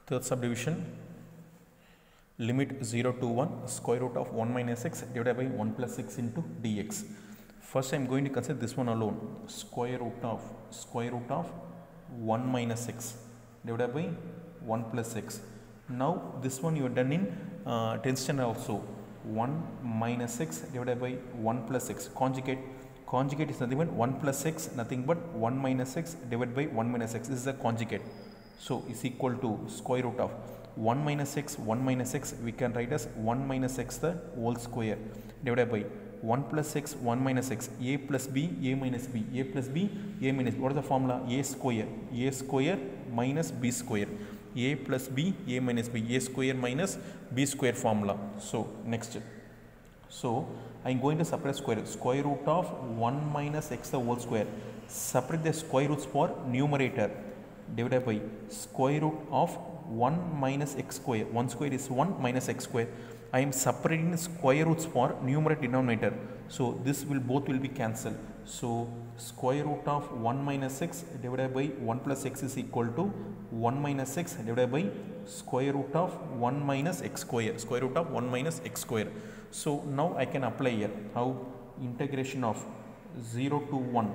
Third subdivision, limit 0 to 1 square root of 1 minus x divided by 1 plus 6 into dx. First I am going to consider this one alone, square root of 1 minus x divided by 1 plus x. Now this one you have done in 10th standard also, 1 minus x divided by 1 plus x. Conjugate is nothing but 1 plus x, nothing but 1 minus x divided by 1 minus x. This is a conjugate. So is equal to square root of 1 minus x we can write as 1 minus x the whole square divided by 1 plus x 1 minus x, a plus b a minus b, a plus b a minus b. What is the formula? A square minus b square, a plus b a minus b, a square minus b square formula. So next, so I am going to separate square root of 1 minus x the whole square. Separate the square roots for numerator divided by square root of 1 minus x square. 1 square is 1 minus x square. I am separating the square roots for numerator denominator. So this will both will be cancelled. So square root of 1 minus x divided by 1 plus x is equal to 1 minus x divided by square root of 1 minus x square. Square root of 1 minus x square. So now I can apply here how integration of 0 to 1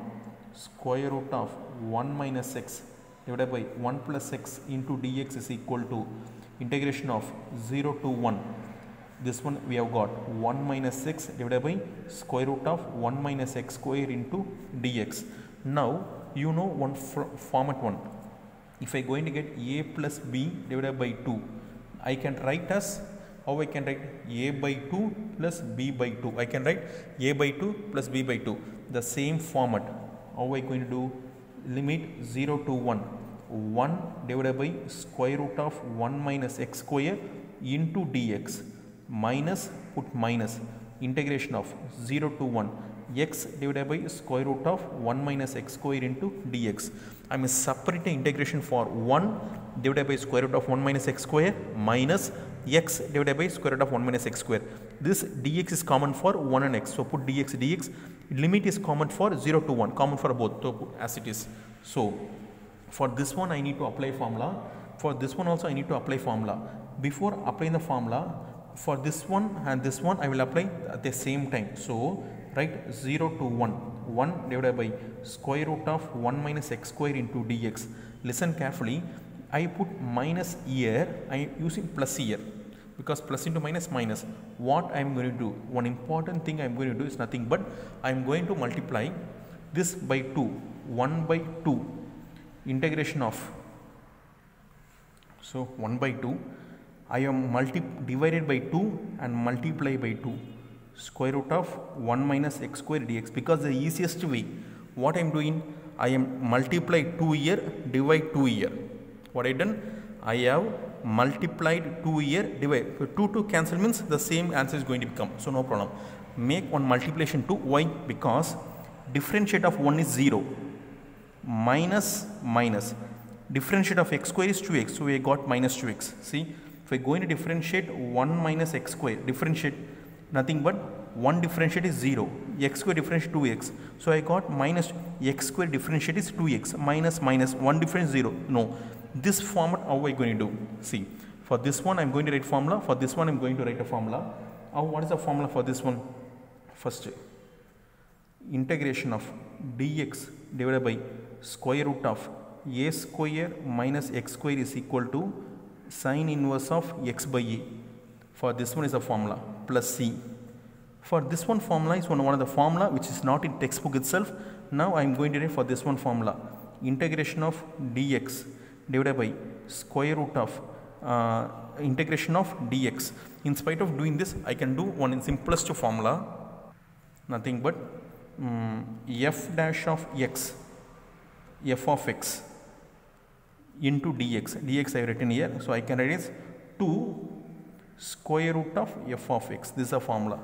square root of 1 minus x divided by 1 plus x into dx is equal to integration of 0 to 1. This one we have got 1 minus x divided by square root of 1 minus x square into dx. Now you know one format one. If I going to get a plus b divided by 2, I can write as how I can write a by 2 plus b by 2. I can write a by 2 plus b by 2. The same format. How I going to do? Limit 0 to 1 divided by square root of 1 minus x square into dx minus, put minus, integration of 0 to 1 x divided by square root of 1 minus x square into dx. I am separating integration for 1 divided by square root of 1 minus x square minus x divided by square root of 1 minus x square. This dx is common for 1 and x. So put dx. Limit is common for 0 to 1, common for both, so put as it is. So for this one I need to apply formula. For this one also I need to apply formula. Before applying the formula, for this one and this one I will apply at the same time. So write 0 to 1 divided by square root of 1 minus x square into dx. Listen carefully. I put minus here, I am using plus here because plus into minus minus. What I am going to do, one important thing I am going to do is nothing but I am going to multiply this by 2, 1 by 2, integration of, so 1 by 2, I am divided by 2 and multiply by 2, square root of 1 minus x square dx, because the easiest way, what I am doing, I am multiply 2 here, divide 2 here. What I done? I have multiplied 2 here, divide. So 2 cancel means the same answer is going to become. So no problem. Make one multiplication 2. Why? Because differentiate of 1 is 0. Minus. Differentiate of x square is 2x. So we got minus 2x. See, if we are going to differentiate 1 minus x square, differentiate nothing but 1 differentiate is 0. X square differentiate 2x. So I got minus x square differentiate is 2x. Minus 1 difference 0. No. This format how are we going to do? See, for this one I am going to write formula, for this one I am going to write a formula. What is the formula for this one? First, integration of dx divided by square root of a square minus x square is equal to sine inverse of x by a. For this one is the formula plus c. For this one formula is one of the formula which is not in textbook itself. Now I am going to write for this one formula integration of dx divided by square root of integration of dx. In spite of doing this, I can do one in simplest formula, nothing but f dash of x, f of x into dx. Dx I have written here, so I can write as 2 square root of f of x. This is a formula.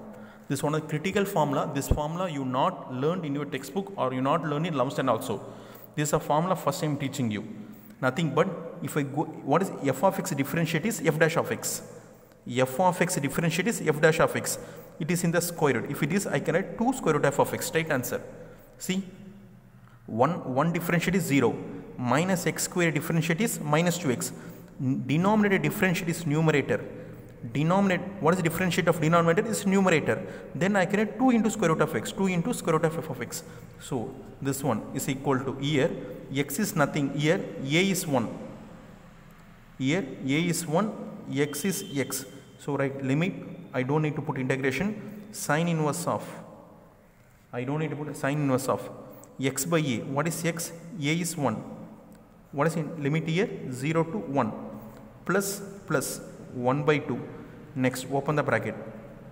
This is one of the critical formula. This formula you not learned in your textbook or you not learned in 11th standard also. This is a formula first time teaching you. Nothing but if I go, what is f of x differentiate is f dash of x. F of x differentiate is f dash of x. It is in the square root. If it is, I can write 2 square root f of x. Straight answer. See, 1 differentiate is 0. Minus x square differentiate is minus 2x. denominator differentiate is numerator. Denominator, what is the differentiate of denominator is numerator. Then I can write 2 into square root of x, 2 into square root of f of x. So this one is equal to, here x is nothing, here a is 1. Here a is 1, x is x. So right, limit, I don't need to put integration, sine inverse of, I don't need to put sine inverse of x by a. What is x? A is 1. What is in limit here? 0 to 1 plus 1 by 2. Next, open the bracket.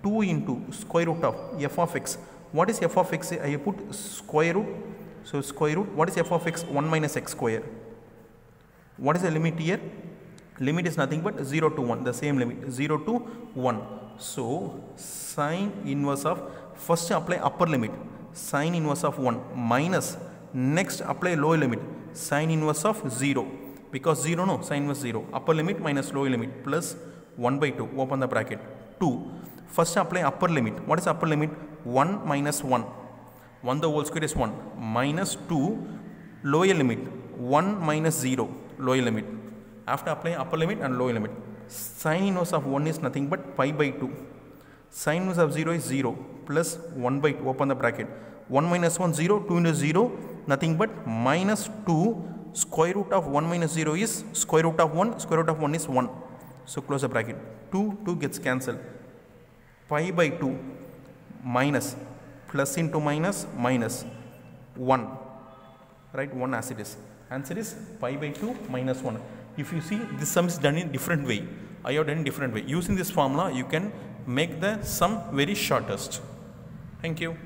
2 into square root of f of x. What is f of x? I put square root. So square root. What is f of x? 1 minus x square. What is the limit here? Limit is nothing but 0 to 1. The same limit, 0 to 1. So sine inverse of, first apply upper limit, sine inverse of 1 minus, next apply lower limit, sine inverse of 0. Because 0, no, sine inverse 0. Upper limit minus lower limit plus 1 by 2. Open the bracket. 2. First apply upper limit. What is upper limit? 1 minus 1. 1 the whole square is 1. Minus 2. Lower limit. 1 minus 0. Lower limit. After applying upper limit and lower limit. Sine inverse of 1 is nothing but pi by 2. Sine inverse of 0 is 0. Plus 1 by 2. Open the bracket. 1 minus 1, 0. 2 into 0. Nothing but minus 2. Square root of 1 minus 0 is square root of 1. Square root of 1 is 1. So close the bracket. 2 gets cancelled. Pi by 2 minus, plus into minus, minus 1. Right, 1 as it is. Answer is pi by 2 minus 1. If you see, this sum is done in different way. I have done in different way. Using this formula, you can make the sum very shortest. Thank you.